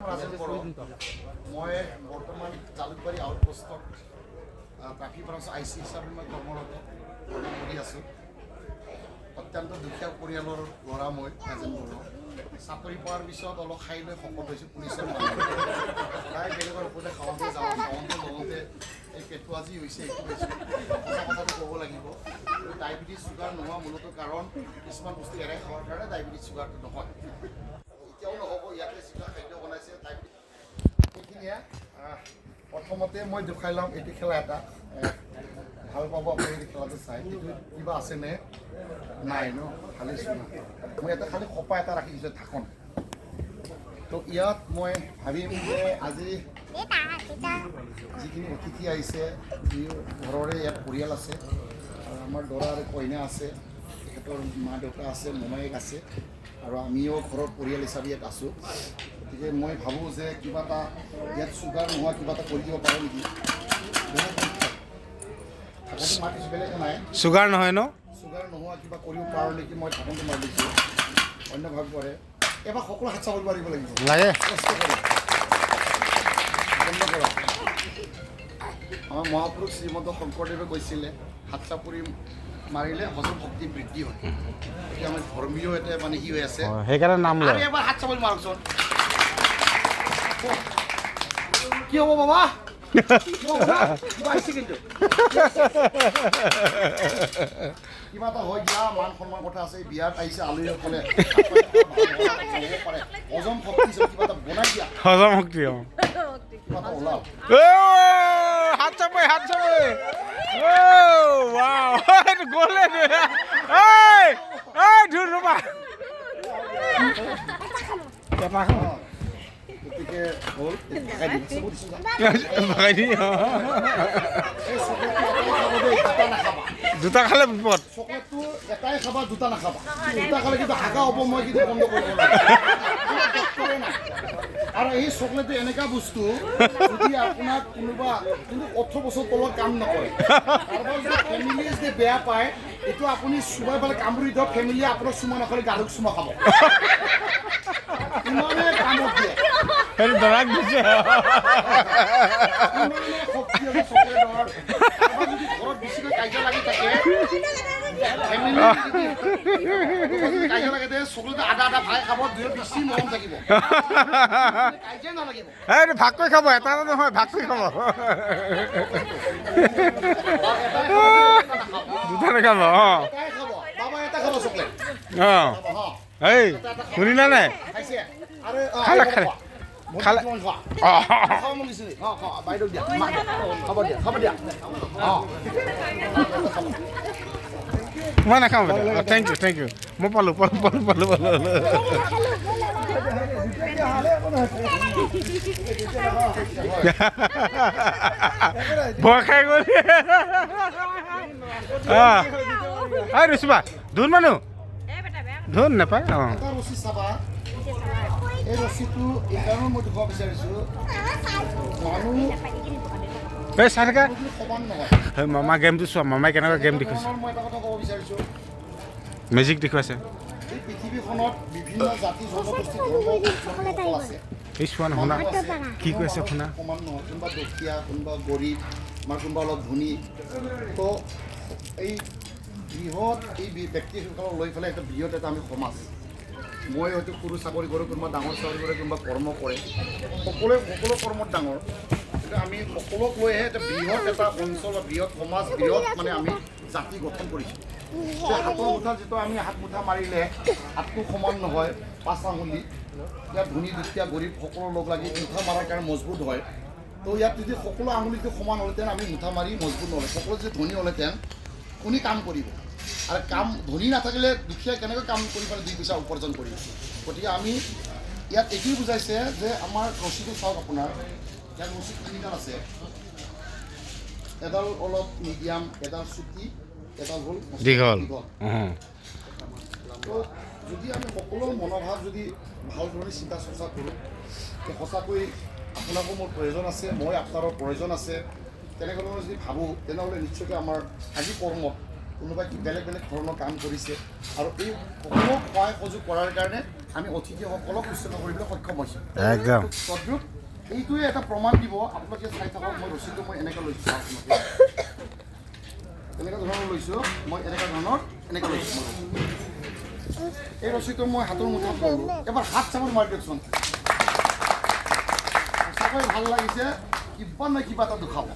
ৰাজেন বড়ো মই বৰ্তমান Jalukbari আউটপোষ্টত traffic branch IC হিচাপে মই কৰ্মৰত কৰি আছোঁ। অত্যন্ত দুখীয়া পৰিয়ালৰ ল'ৰা মই ৰাজেন বড়ো। চাকৰি পোৱাৰ পিছত অলপ খাই লৈ শকত হৈছোঁ পুলিচৰ মানুহ। প্ৰায় বেলেগৰ ওপৰতে খাওঁতে লগতে এই পেটটো আজি হৈছে এইটো হৈছোঁ। সঁচা কথাটো ক'ব লাগিব। ডায়েবেটিছ চুগাৰ নোহোৱা মূলতঃ কাৰণ কিছুমান বস্তু এৰাই খোৱাৰ কাৰণে ডায়েবেটিছ চুগাৰটো নহয়। এতিয়াও নহ'ব, ইয়াতে যিটো খাদ্য বনাইছে সেইখিনিয়ে। প্ৰথমতে মই দেখুৱাই ল'ম এইটো খেলা এটা ভাল পাব আপুনি এই খেলাটো চাই। এইটো কিবা আছেনে নাই ন? খালি চুনা মই ইয়াতে খালি খোপা এটা ৰাখি দিছোঁ ঢাকন। তো ইয়াত মই ভাবিম যে আজি যিখিনি অতিথি আহিছে ঘৰৰে ইয়াত পৰিয়াল আছে আৰু আমাৰ দৰা আৰু কইনা আছে, তেখেতৰ মা দেউতা আছে, মোমায়েক আছে আৰু আমিও ঘৰৰ পৰিয়াল হিচাপে ইয়াত আছোঁ। গতিকে মই ভাবোঁ যে কিবা এটা ইয়াত চুগাৰ নোহোৱা কিবা এটা কৰি দিব পাৰোঁ নেকি। ঢাকনটো মাৰি দিছোঁ, বেলেগ নাই। চুগাৰ নহয় ন? চুগাৰ নোহোৱা কিবা কৰিব পাৰোঁ নেকি, মই ঢাকনটো মাৰি দিছোঁ। অন্য ভাগ পৰে এবাৰ সকলো হাত চাপৰি মাৰিব লাগিব। লাগে বন্ধ কৰক। আমাৰ মহাপুৰুষ শ্ৰীমন্ত শংকৰদেৱে কৈছিলে হাত চাপৰি মাৰিলে হজম শক্তি বৃদ্ধি হয়। এতিয়া আমাৰ ধৰ্মীয় এটা মানে সি হৈ আছে, সেইকাৰণে নাম লয়। এবাৰ হাত চাপৰি মাৰকচোন। কি হ'ব বাবা? কিবা এটা হৈ দিয়া মান সন্মান কথা আছে। বিয়াত আহিছে আলহীসকলে হজম শক্তি কিবা এটা বনাই দিয়া, হজম শক্তি কিবা এটা ওলাও। হাত চাপৰি গ'লে ধুৰ ৰবা গতিকে হ'ল দুটা খালে বিপদ। চকলেটটো এটাই খাবা, দুটা নাখাবা। দুটা খালে কিন্তু হাগা হ'ব, মই কিন্তু বন্ধ কৰিব লাগিব। আৰু এই চকলেটটো এনেকুৱা বস্তু যদি আপোনাক কোনোবা কিন্তু 18 বছৰ তলত কাম নকৰে, কাৰোবাৰ যদি ফেমিলিয়ে যদি বেয়া পায়, এইটো আপুনি চুবাই পেলাই কামুৰি দিয়ক, ফেমিলিয়ে আপোনাৰ চুমা নাখালে গাৰুক চুমা খাব। ইমানে কামত দিয়ে, দৰাক দিছে। ইমানে শক্তি আছে চকলেটৰ। যদি ঘৰত বেছিকৈ কাজিয়া লাগি থাকে, ফেমিলি কাজিয়া লাগি থাকে, চকলেট আধা আধা ভাই খাব, দুয়ো বেছি মৰম থাকিব, কাজিয়া নালাগিব। ভাগ কৰি খাব, এটা নহয়, ভাগ কৰি খাব। দুটা নাখাব। এটাই খাব, বাবা এটা খাব চকলেট। এই শুনিলা নাই? খাইছে আৰু খালে খালে খাব মন গৈছে। বাইদেউ দিয়া, খাব দিয়া, খাব দিয়া। মই নাখাওঁ বাইদেউ। থেংক ইউ মই পালোঁ। ভয় খাই গ'ল। ৰুচিবা ধুন মানুহ ধুন নাপায়। এটা ৰছী চাবা, এই ৰছীটো এইকাৰণে মই দেখুৱাব বিচাৰিছোঁ, মানুহ এই চাই থাকা। সমান নহয়। মামা গেমটো চোৱা, মামাই কেনেকুৱা গেম দেখুৱাইছে, মই এটা কথা ক'ব বিচাৰিছোঁ, মেজিক দেখুৱাইছে। এই পৃথিৱীখনত বিভিন্ন জাতি জনগোষ্ঠী ধৰ্ম আছে। এই চোৱা নহ'না কি কৈ আছে শুনা। সমান নহয়, কোনোবা দুখীয়া, কোনোবা গৰীব, আমাৰ কোনোবা অলপ ধনী। তো এই বৃহৎ এই ব্যক্তিসকলক লৈ পেলাই এটা বৃহৎ এটা আমি সমাজ। মই হয়তো সৰু চাকৰি কৰোঁ, কোনোবা ডাঙৰ চাকৰি কৰে, কোনোবা কৰ্ম কৰে, সকলো কৰ্মত ডাঙৰ। কিন্তু আমি সকলোক লৈহে এটা বৃহৎ এটা অঞ্চল বা বৃহৎ সমাজ, বৃহৎ মানে আমি জাতি গঠন কৰিছোঁ। হাতৰ মুঠা যিটো আমি হাত মুঠা মাৰিলে হাতটো সমান নহয়, 5 আঙুলি। ইয়াত ধনী দুখীয়া গৰীব সকলো লগ লাগি মুঠা মাৰাৰ কাৰণে মজবুত হয়। তো ইয়াত যদি সকলো আঙুলিটো সমান হ'লহেঁতেন আমি মুঠা মাৰি মজবুত নহ'লে, সকলো যদি ধনী হ'লহেঁতেন কোনে কাম কৰিব, আৰু কাম ধনী নাথাকিলে দুখীয়া কেনেকৈ কাম কৰি পেলাই 2 পইচা উপাৰ্জন কৰিব। গতিকে আমি ইয়াত এইটোৱে বুজাইছে যে আমাৰ ৰছীটো চাওক আপোনাৰ, ইয়াত ৰছী 3ডাল আছে। এডাল অলপ মিডিয়াম, এডাল চুটি, এডাল হ'ল দীঘল। তো যদি আমি সকলো মনোভাৱ যদি ভালদৰে চিন্তা চৰ্চা কৰোঁ, সঁচাকৈ আপোনাকো মোৰ প্ৰয়োজন আছে, মই আপোনাৰো প্ৰয়োজন আছে, তেনেধৰণৰ যদি ভাবোঁ, তেনেহ'লে নিশ্চয়কৈ আমাৰ আজি কৰ্মত কোনোবাই বেলেগ বেলেগ ধৰণৰ কাম কৰিছে আৰু এই সকলো সহায় সহযোগ কৰাৰ কাৰণে আমি অতিথিসকলক শুশ্ৰূষা কৰিবলৈ সক্ষম হৈছোঁ। একদম তদ্ৰূপ এইটোৱে এটা প্ৰমাণ দিব। আপোনালোকে চাই থাকক, মই ৰচিটো মই এনেকৈ লৈছোঁ, এনেকুৱা ধৰণৰ লৈছোঁ, মই এনেকুৱা ধৰণৰ এনেকৈ লৈছোঁ। এই ৰচিটো মই হাতৰ মুঠত ল'লোঁ। এবাৰ হাত চাপৰ মাৰি দিয়কচোন। সঁচাকৈ ভাল লাগিছে, কিবা নহয় কিবা এটা দুখাব।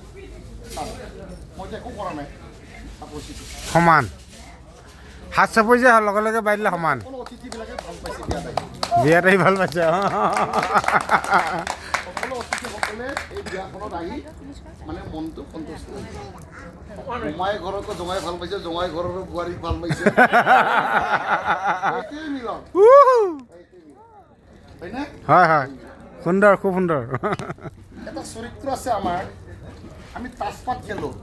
মইতো একো কৰা নাই, ৰচিটো সমান হাত চাপৰি যে লগে লগে বাই দিলে সমান। সকলো অতিথিবিলাকে ভাল পাইছে বিয়াত আহি। বিয়াত আহি ভাল পাইছে। সকলো অতিথিসকলে এই বিয়াখনত আহি মানে মনটো সন্তুষ্ট হৈছে। জোঁৱাই ঘৰকো জোঁৱাই ভাল পাইছে, জোঁৱাই ঘৰৰো বোৱাৰীক ভাল পাইছে। এইটোৱেই মিলন, হয়নে? হয় হয়, সুন্দৰ, খুব সুন্দৰ। এটা চৰিত্ৰ আছে আমাৰ। আমি তাচপাত খেলোঁ।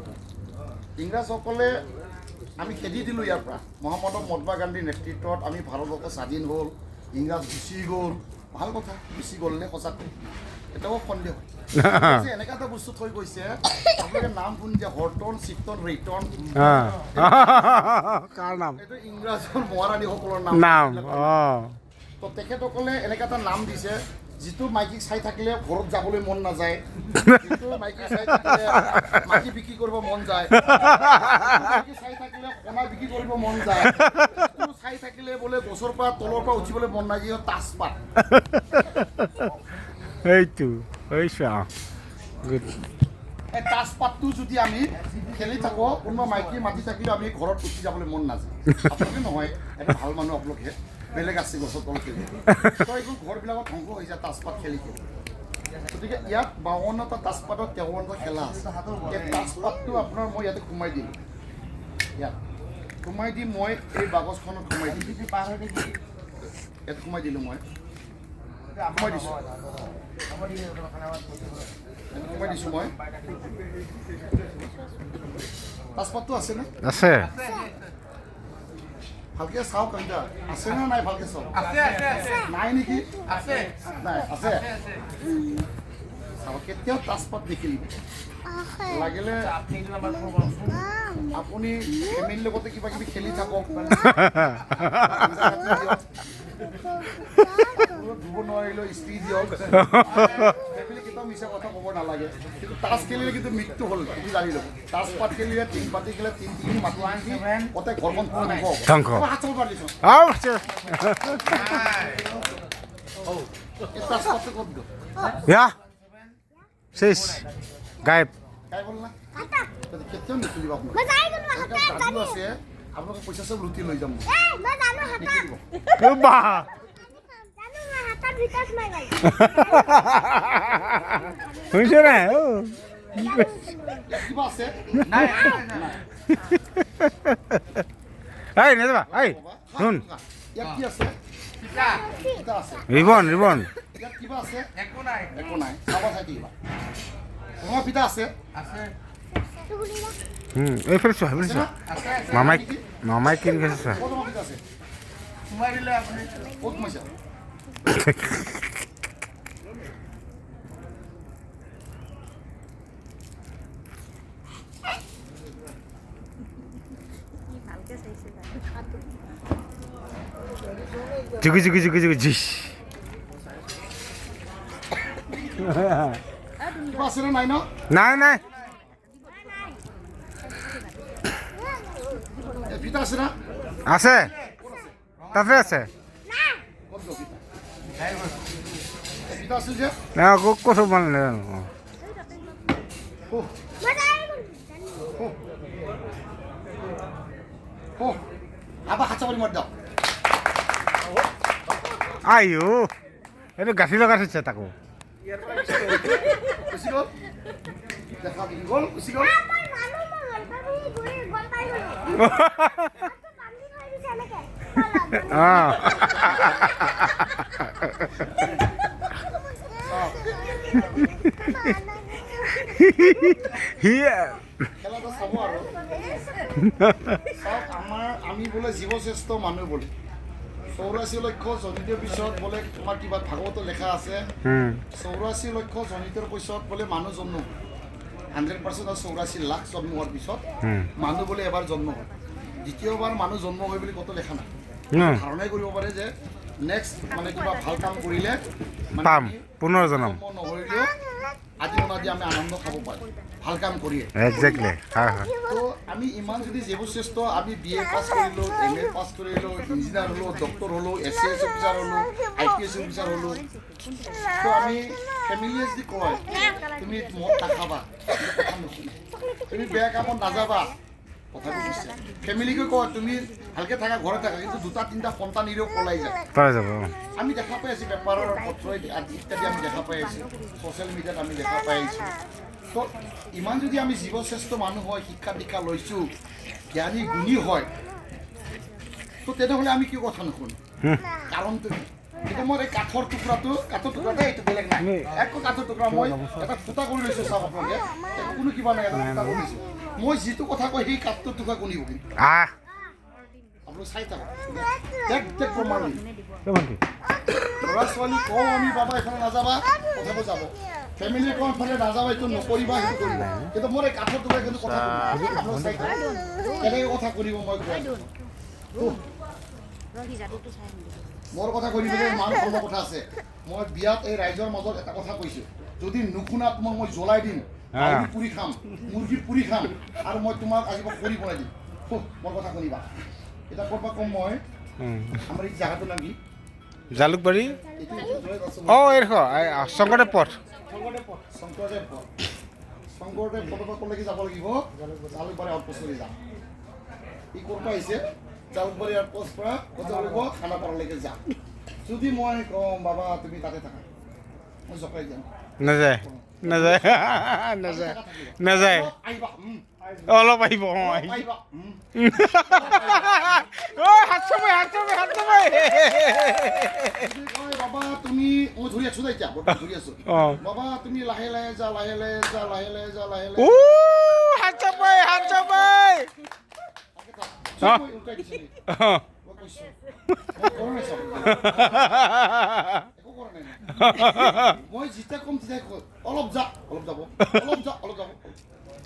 ইংৰাজসকলে আমি খেদি দিলোঁ ইয়াৰ পৰা। মহাত্মা গান্ধীৰ নেতৃত্বত আমি ভাৰতবৰ্ষ স্বাধীন হ'ল, ইংৰাজ গুচি গ'ল। ভাল কথা, গুচি গ'ল নে সঁচাকৈ এটাও সন্দেহ হয়। এনেকুৱা এটা বস্তু থৈ গৈছে, আপোনালোকে নাম শুনিছে হৰ্টন, চিফটন, ৰেইটন। কাৰ নাম? এইটো ইংৰাজৰ মহাৰাণীসকলৰ নাম। তো তেখেতসকলে এনেকুৱা এটা নাম দিছে, যিটো মাইকীক চাই থাকিলে ঘৰত যাবলৈ মন নাযায়, যিটো মাইকীক চাই থাকিলে মাটি বিক্ৰী কৰিব মন যায়, মাইকী চাই থাকিলে কণা বিক্ৰী কৰিব মন যায়, যিটো চাই থাকিলে বোলে গছৰ পৰা তলৰ পৰা উঠিবলৈ মন নাযায়, তাচপাত। এইটো গুড। এই তাচপাতটো যদি আমি খেলি থাকোঁ, কোনোবা মাইকী মাতি থাকিলেও আমি ঘৰত উঠি যাবলৈ মন নাযায়। আপোনালোকে নহয়, এটা ভাল মানুহ আপোনালোকে, বেলেগ আছে গছৰ তলত খেলি। তো এইবোৰ ঘৰবিলাকত ধ্বংস হৈছে তাচপাত খেলি খেলি। গতিকে ইয়াত 52টা তাচপাতত 53টা খেলা আছে। এই তাচপাতটো আপোনাৰ মই ইয়াতে সোমাই দিলোঁ। ইয়াত সোমাই দি মই এই বাকচখনত সোমাই দিলোঁ। ইয়াত সোমাই দিলোঁ, মই সোমাই দিছোঁ, সোমাই দিছোঁ মই। তাচপাতটো আছেনে? আছে। ভালকে চাওক, কাইটা আছে না নাই? ভালকে চাওক। নাই নেকি? নাই, আছে। চাওক, কেতিয়াও তাচপাত দেখিলি লাগিলে আপুনি ফেমিলিৰ লগতে কিবা কিবি খেলি থাকক, ধুব নোৱাৰিলেও স্ত্ৰী দিয়ক। ফেমিলি কেতিয়াও মিছা কথা ক'ব নালাগে, কিন্তু তাচ খেলিলে কিন্তু মৃত্যু হ'ল, সেইটো জানি ল'ব। তাচপাত খেলিলে, টিং পাতি খেলিলে, তিন মাতি আনকি গোটেই ঘৰখন ধ্বংস হ'ব। হাত চাব পাৰিছো। এই তাচপাতটো ক'ত গ'ল? শেষ গায়েব। গাই বল না, কেতিয়াও নিখুলিব আপোনালোকে। যাদু আছে, আপোনালোকে পইচা চব লুটি লৈ যাম। শুনিছে নাই? কিবা আছে? এই নেযাবা, এই শুন, ইয়াত কি আছে? ফিতা আছে। ৰিবন ইয়াত কিবা আছে? একো নাই। চাব চাই কিবা তোমাৰ ফিতা আছে? এইফালে চোৱা, এইফালে চোৱা। মামাই কি লিখিছে চোৱা। ক'ত তোমাৰ ফিতা আছে? ক'ত সোমাইছা? জুগি জিছ। কিবা আছে নে নাই ন? নাই। ফিতা আছে না? আছে, তাতে আছে। ক'ত গ'ল ফিতা? ফিতা আছিল যে? কৈছোঁ মানে নাজানো। আবার হাত চাপড়ি মার দাও। আইও, এইটো গাঁঠি লগাই থৈছে তাকো। গুচি গ'ল, দেখা দেখি গ'ল, গুচি গ'ল। খেলাটা চাব আৰু চাওক, আমি বোলে জীৱশ্ৰেষ্ঠ মানুহ বোলে 84 লক্ষ জনিতৰ পিছত বোলে তোমাৰ কিবা ভাগৱতত লেখা আছে 84 লক্ষ জনিতৰ পিছত বোলে মানুহ জন্ম 100% 84 লাখ জন্ম হোৱাৰ পিছত মানুহ বোলে এবাৰ জন্ম হয়, দ্বিতীয়বাৰ মানুহ জন্ম হয় বুলি ক'তো লেখা নাই। ধাৰণাই কৰিব পাৰে যে নেক্সট মানে কিবা ভাল কাম কৰিলে মানে পাম কি, পুনৰ জনম কৰ্ম নকৰিলেও আজি আজি আমি আনন্দ খাব পাৰোঁ ভাল কাম কৰিয়ে একজেক্টলি হয় হয় তো আমি ইমান যদি জীৱশ্ৰেষ্ঠ আমি BA পাছ কৰিলোঁ MA পাছ কৰিলোঁ ইঞ্জিনিয়াৰ হ'লোঁ ডক্টৰ হ'লোঁ SAS অফিচাৰ হ'লোঁ IPS অফিচাৰ হ'লোঁ তো আমি ফেমিলিয়ে যদি কয় তুমি মদ নাখাবা কিন্তু কথা নুশুনে তুমি বেয়া কামত নাযাবা কথাটো কৈছে ফেমিলিকে কয় তুমি ভালকৈ থাকা ঘৰত থাকা কিন্তু দুটা তিনিটা সন্তান নিলেও পলাই যায় পাই যাব আমি দেখা পাই আছোঁ পেপাৰৰ পত্ৰ ইত্যাদি আমি দেখা পাই আছোঁ ছ'চিয়েল মিডিয়াত আমি দেখা পাই আহিছোঁ তো ইমান যদি আমি জীৱশ্ৰেষ্ঠ মানুহ হয় শিক্ষা দীক্ষা লৈছোঁ জ্ঞানী গুণী হয় তো তেনেহ'লে আমি কিয় কথা নুশুনো কাৰণটো কি কিন্তু মই এই কাঠৰ টুকুৰাটো এইটো বেলেগ নাই একো কাঠৰ টুকুৰা মই এটা ফুটা কৰি লৈছোঁ চাওক আপোনালোকে একো কোনো কিবা নাই এটা ফুটা কৰি লৈছোঁ মই যিটো কথা কয় সেই কাঠটোৰ টুকুৰা গুণিব কিন্তু আপোনালোক চাই থাকক এক প্ৰমাণ দিম ল'ৰা ছোৱালী কওঁ আমি বাবা এইফালে নাযাবা কথাটো যাব ফেমিলিয়ে কওঁ এইফালে নাযাবা এইটো নকৰিবা সেইটো কৰিবা কিন্তু মোৰ এই কাঠৰ টুকুৰা কিন্তু কথা আপোনালোক চাই থাকক কেনেকৈ কথা কৰিব মই মোৰ কথা কৈ দিবলৈ মান সন্মানৰ কথা আছে মই বিয়াত এই ৰাইজৰ মাজত এটা কথা কৈছোঁ যদি নুশুনা তোমাক মই জ্বলাই দিম পুৰি খাম মুৰ্গী পুৰি খাম আৰু মই তোমাক আজি কৰি বনাই দিম মোৰ কথা শুনিবা এটা ক'ৰবাত ক'ম মই আমাৰ এই জাগাটোৰ নাম কি জালুকবাৰী অঁ এইডোখৰ শংকৰদেৱ পথ শংকৰদেৱ পথৰ পৰা ক'লৈকে যাব লাগিব জালুকবাৰী আউটপোষ্টলৈকে যাম ই ক'ৰ পৰা আহিছে জালুকবাৰী আউটপোষ্ট পৰা ক'ত যাব লাগিব খানাপাৰালৈকে যাম যদি মই কওঁ বাবা তুমি তাতে থাকা মই জকাই যাম নাযায় নাযায় নাযায় নাযায় আহিবা অলপ আহিব অঁ আহিব আহিবা হাত চাপাই হাত চাপাই হাত চাপাই বাবা তুমি মই ধৰি আছো দে এতিয়া বৰ্তমান ধৰি আছো অঁ বাবা তুমি লাহে লাহে যা লাহে লাহে যা লাহে লাহে যা লাহে ও হাত চাপাই হাত চাপাই মই উল্টাই দিছো নেকি? মই কৈছো মই কৰা নাই চব একো কৰা নাই মই যেতিয়া কম তেতিয়া কওঁ অলপ যা অলপ যাব অলপ যা অলপ যাব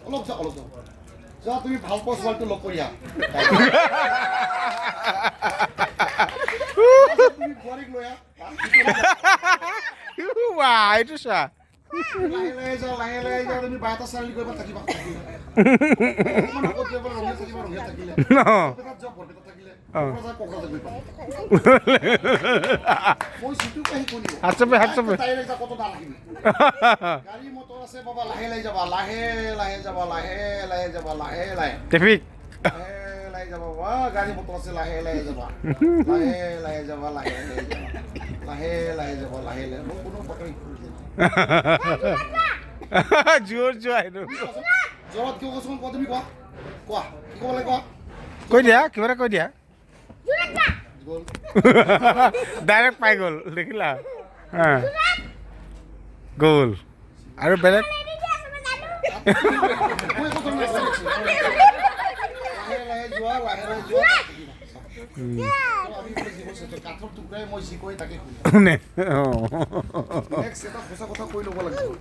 অলপ যা অলপ যাব যা তুমি ভাল পোৱা ছোৱালীটো লগ কৰি আহা তুমি বোৱাৰীক লৈ আহা এইটো চোৱা লাহে লাহে যা লাহে লাহে যা তুমি বাৰটা চাৰি কৰিব থাকিবা ৰঙিয়া থাকিবা ৰঙিয়া থাকিলে বৰপেটাত যাওঁ বৰপেটাত থাকিলে কোকৰাঝাৰ গৈ পাম মই যিটো কাহি শুনিব হাত চাপাই হাত চাপাই তাইৰ এটা কত দাম ৰাখিবি গাড়ী মটৰ আছে বাবা লাহে লাহে যাবা লাহে লাহে যাবা লাহে লাহে যাবা লাহে লাহে ট্ৰেফিক লাহে লাহে যাবা বা গাড়ী মটৰ আছে লাহে লাহে যাবা লাহে লাহে যাবা লাহে লাহে যাবা লাহে লাহে যাবা লাহে লাহে মই কোনো বাতৰি জোৰ যোৱা এইটো জ্বৰত কিয় কৈছোঁ কোৱা তুমি কোৱা কোৱা কি ক'ব লাগে কোৱা কৈ দিয়া কিবা এটা কৈ দিয়া গ'ল ডাইৰেক্ট পাই গ'ল দেখিলা গ'ল আৰু বেলেগ মই একো ধৰণৰ লাহে লাহে যোৱা লাহে লাহে যোৱা আমি জীৱশ্ৰেষ্ঠ কাঠৰ টুকুৰাই মই যি কয় তাকে শুনি কোনে নেক্সট এটা সঁচা কথা কৈ ল'ব লাগিব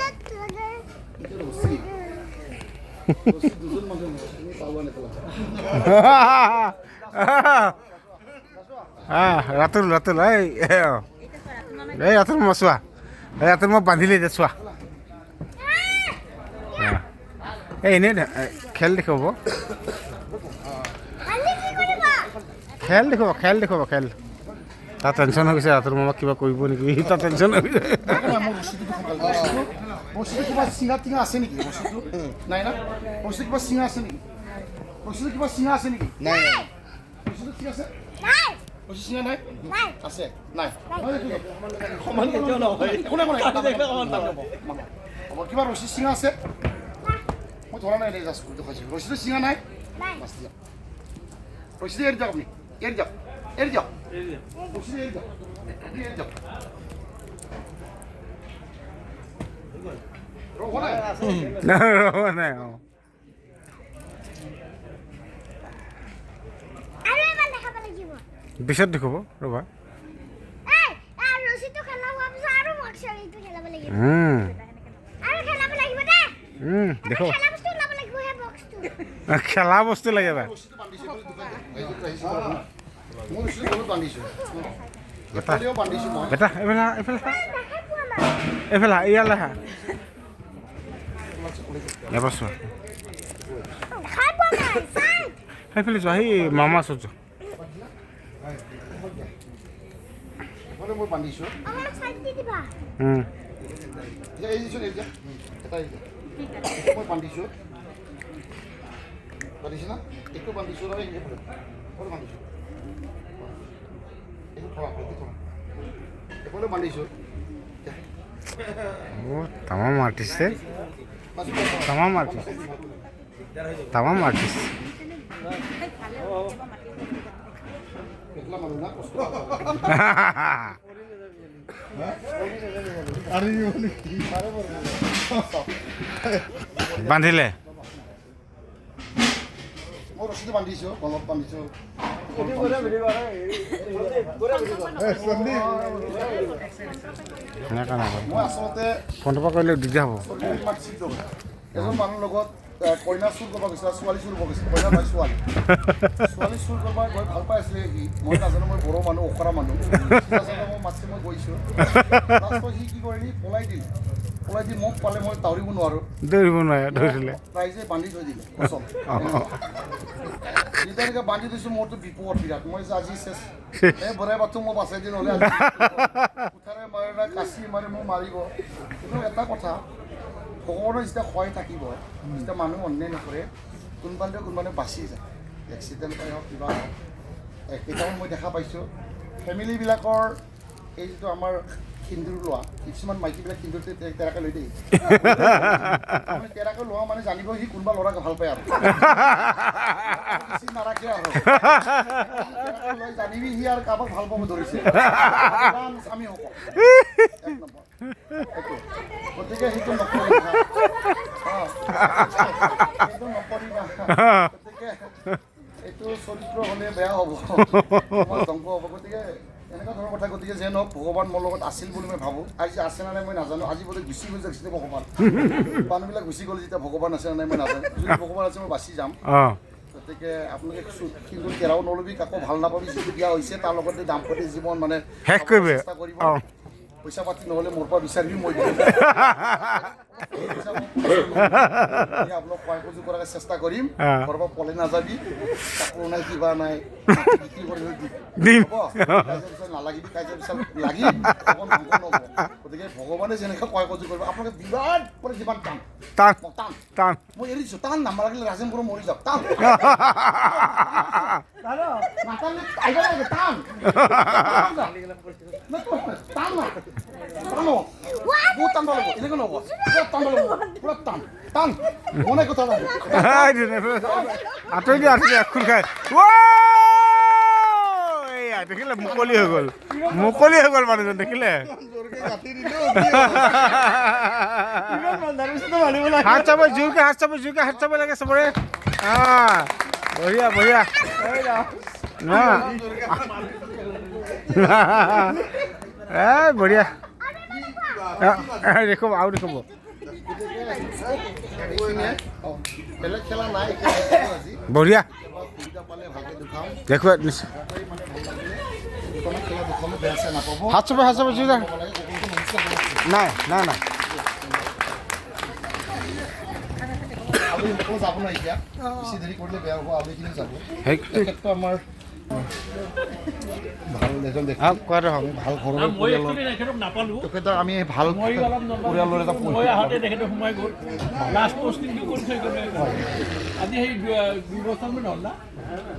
এতিয়া ৰছী দুজন মানুহ তুমি পালোৱা নেপেলা ৰাতুল ৰাতুল এই ৰাতুল মই চোৱা এই ৰাতুল মই বান্ধিলে এতিয়া চোৱা এই এনেই খেল দেখুৱাব খেল দেখুৱাব খেল দেখুৱাব খেল তাৰ টেনশ্যন হৈ গৈছে ৰাতুল মামাক কিবা কৰিব নেকি তাৰ টেনশ্যন হৈ গৈছে ৰছীটো কিবা চিঙা টিঙা আছে নেকি ৰছীটো নাই না ৰছীটো কিবা চিঙা আছে নেকি ৰছীটো কিবা চিঙা আছে নেকি নাই ৰছীটো ঠিক আছে ৰছী চিঙা নাই আছে নাই সমান কেতিয়াও নহয় কোনে কোনে হ'ব কিবা ৰছী চিঙা আছে মই ধৰা নাই জাষ্ট দেখাইছোঁ ৰছীটো চিঙা নাই বাছ দিয়া ৰছীটো এৰি যাওক আপুনি এৰি যাওক এৰি যাওক ৰছীটো এৰি যাওক এৰি যাওক ৰ'ব নাই অঁ পিছত দেখুৱাব ৰ'বা দেখুৱাব খেলা বস্তু লাগে বা ৰছীটো বান্ধিছোঁ মই ৰছীটো তলত বান্ধিছোঁ বেটা এইফালেও বান্ধিছোঁ মই বেটা এইফালে ইয়ালৈ হা এবাৰ চোৱা সেইফালে যোৱা সেই মামা ওচৰত যোৱা এইফালে মই বান্ধিছোঁ এই দিছোঁ এতিয়া এটা মই বান্ধিছোঁ বান্ধিছোঁ না এইটো বান্ধিছোঁ আৰু এইফালে বান্ধিছোঁ এইটো থোৱা এইফালে বান্ধিছোঁ তামাম আৰ্টিষ্ট তামাম আৰ্টিষ্ট একলা মানুহ না কষ্ট বান্ধিলে মই ৰছীটো বান্ধিছোঁ গলত বান্ধিছোঁ সেনেকুৱা নহয় মই আচলতে ফোনটোৰ পৰা কৰিলে দিগদাৰ হ'ব এজন মানুহৰ লগত কইনা চুৰ কৰিব গৈছিলে ছোৱালী চুৰ কৰিব গৈছিলে কইনা নহয় ছোৱালী চুৰ কৰিব গৈ ভাল পাই আছিলে সি মই নাজানো মই বড়ো মানুহ অখৰা মানুহ মই মাতছে মই গৈছোঁ লাষ্টত সি কি কৰিলে পলাই দি মোক পালে মই দাউৰিব নোৱাৰোঁ দৌৰিব নোৱাৰে ধৰিলে ৰাইজে বান্ধি থৈ দিলে যেতিয়া এনেকৈ বান্ধি দিছোঁ মোৰতো বিপদ বিৰাট মই যে আজি চেচ এই বৰাই বাথো মই বাচাই দি নহ'লে কোঠাৰে মাৰে না কাচি মাৰি মোক মাৰিব কিন্তু এটা কথা ভগৱানৰ যেতিয়া সহায় থাকিব যেতিয়া মানুহ অন্যায় নকৰে কোনোবানে বাচি যায় এক্সিডেণ্ট পাই হওক কিবা হওক কেইটামান মই দেখা পাইছোঁ ফেমিলিবিলাকৰ এই যিটো আমাৰ সিন্দুৰ লোৱা কিছুমান মাইকীবিলাক সিন্দুৰ তেৰাকে লৈ দিয়ে তেৰাকে লোৱা মানে জানিব সি কোনোবা ল'ৰাক ভাল পায় আৰু বেছি নাৰাখে আৰু জানিবি সি আৰু কাৰোবাক ভাল পাব ধৰিছে আমি হ'ব এক নম্বৰ গতিকে সেইটো নকৰিবা সেইটো নকৰিবা গতিকে এইটো চৰিত্ৰ হ'লে বেয়া হ'ব ধ্বংস হ'ব গতিকে এনেকুৱা ধৰণৰ কথা গতিকে যে নহওক ভগৱান মোৰ লগত আছিল বুলি মই ভাবোঁ আজি আছে নে নাই মই নাজানো আজি বোলে গুচি গ'ল যাইছিলে ভগৱান মানুহবিলাক গুচি গ'ল যেতিয়া ভগৱান আছে নে নাই মই নাজানো যদি ভগৱান আছে মই বাচি যাম গতিকে আপোনালোকে কিন্তু কেৰাও নলবি কাকো ভাল নাপাবি যিটো দিয়া হৈছে তাৰ লগতে দাম্পত্য জীৱন মানে শেষ কৰিব চেষ্টা কৰিব পইচা পাতি নহ'লে মোৰ পৰা বিচাৰিবি মই আপোনাক সহায় সুযোগ কৰাৰ চেষ্টা কৰিম ঘৰৰ পৰা পলাই নাযাবি কাপোৰ নাই কিবা নাই বিক্ৰী কৰি নালাগিবি কাইজা পিছত লাগি গতিকে ভগৱানে যেনেকৈ সহায় সুযোগ কৰিব আপোনালোকে বিৰাট মানে যিমান টান টান মই এৰি দিছোঁ টান নাম্বাৰ লাগিলে ৰাজেন বড়ো মৰি যাওক টান আহিব লাগে টান টান না বহুত টান লাগিব এনেকৈ নহ'ব পুৰা টান লাগিব পুৰা টান টান মনে কথা আঁতৰি দিয়া খোল খাই দেখিলে মুকলি হৈ গ'ল মানুহজন দেখিলে হাত চাব জোৰকে হাত চাব লাগে চবৰে বঢ়িয়া বঢ়িয়া দেখুৱাব আৰু দেখুৱাব বেলেগ খেলা নাই বঢ়িয়া পালে ভালকৈ দেখাম দেখুৱাই নিশ্চয় খেলা দেখালে বেয়া চেয়া নাপাব হাত চাব জোৰকে নাই আলহী যাব নাই এতিয়া বেছি দেৰি কৰিলে বেয়া হ'ব আলহীখিনি যাব তেখেতটো আমাৰ ভাল এজন দেখি কোৱাটো হ'ব ভাল ঘৰৰ তেখেতৰ আমি ভাল পৰিয়ালৰ এটা সোমাই গ'ল লাষ্ট পষ্টিংটো কৰি থৈ গ'লে আজি সেই 2 বছৰমান হ'ল না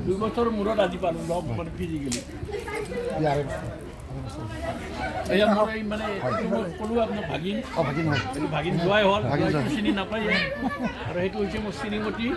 2 বছৰৰ মূৰত আজি পালোঁ লগ মানে ফিজিকেলি এয়া মোৰ এই মানে ক'লোঁ আপোনাৰ ভাগিন ভাগিন হয় এইটো ভাগিন যোৱাই হ'ল চিনি নাপায় আৰু সেইটো হৈছে মোৰ শ্ৰীমতী